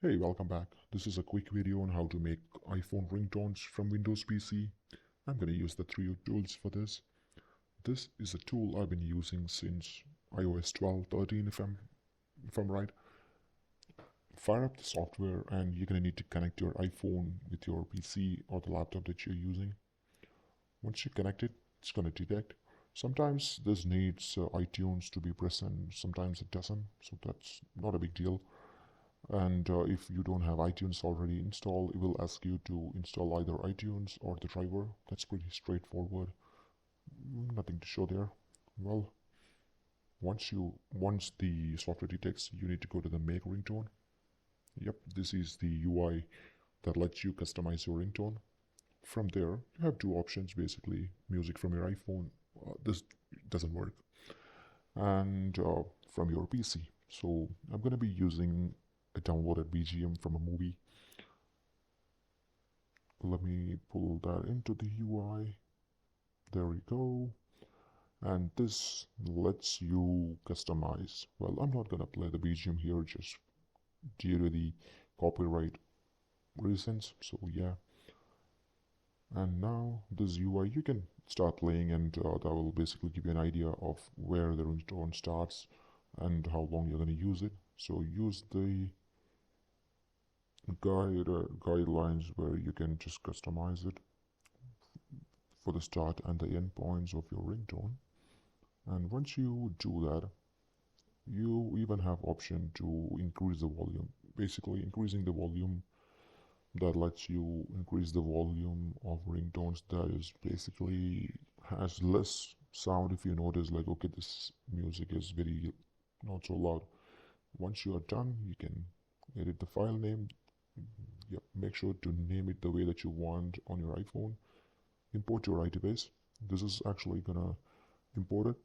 Hey, welcome back. This is a quick video on how to make iPhone ringtones from Windows PC. I'm going to use the three tools for this. This is a tool I've been using since iOS 12, 13 if I'm right. Fire up the software and you're going to need to connect your iPhone with your PC or the laptop that you're using. Once you connect it, it's going to detect. Sometimes this needs iTunes to be present, sometimes it doesn't, so that's not a big deal. And if you don't have iTunes already installed, it will ask you to install either iTunes or the driver. That's pretty straightforward. Nothing to show there. Well, once the software detects, you need to go to the make ringtone. Yep, this is the UI that lets you customize your ringtone. From there, you have two options basically: music from your iPhone. This doesn't work, and from your PC. So I'm gonna be using a downloaded BGM from a movie. Let me pull that into the UI. There we go. And this lets you customize. Well, I'm not gonna play the BGM here just due to the copyright reasons. So yeah. And now this UI you can start playing, and that will basically give you an idea of where the ringtone starts and how long you're gonna use it. So use the guidelines where you can just customize it for the start and the end points of your ringtone. And once you do that, you even have option to increase the volume. Basically, increasing the volume that lets you increase the volume of ringtones that is basically has less sound. If you notice, like, okay, this music is very not so loud. Once you are done, you can edit the file name. Yep, make sure to name it the way that you want on your iPhone. Import your iDevice. This is actually gonna import it.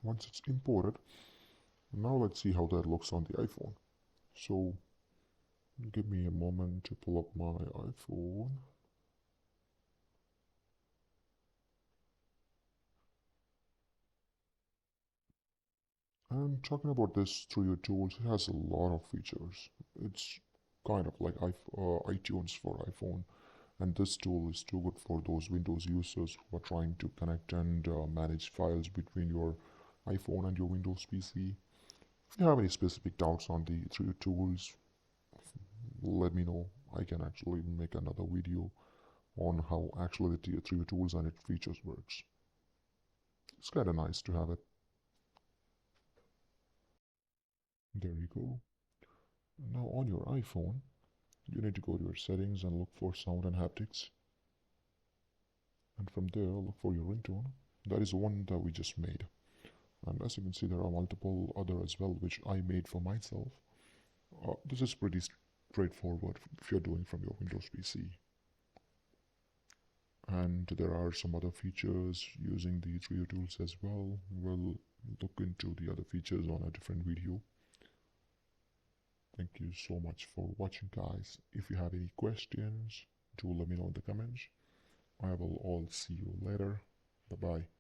Once it's imported, now let's see how that looks on the iPhone. So give me a moment to pull up my iPhone. And talking about this Trio tools, it has a lot of features. It's kind of like iTunes for iPhone, and this tool is too good for those Windows users who are trying to connect and manage files between your iPhone and your Windows PC. If you have any specific doubts on the Trio tools, let me know. I can actually make another video on how actually the Trio tools and its features works. It's kind of nice to have it. There you go. Now on your iPhone, you need to go to your settings and look for sound and haptics. And from there, look for your ringtone. That is one that we just made. And as you can see, there are multiple other as well, which I made for myself. This is pretty straightforward if you're doing from your Windows PC. And there are some other features using the Trio tools as well. We'll look into the other features on a different video. Thank you so much for watching, guys. If you have any questions, do let me know in the comments. I will all see you later. Bye bye.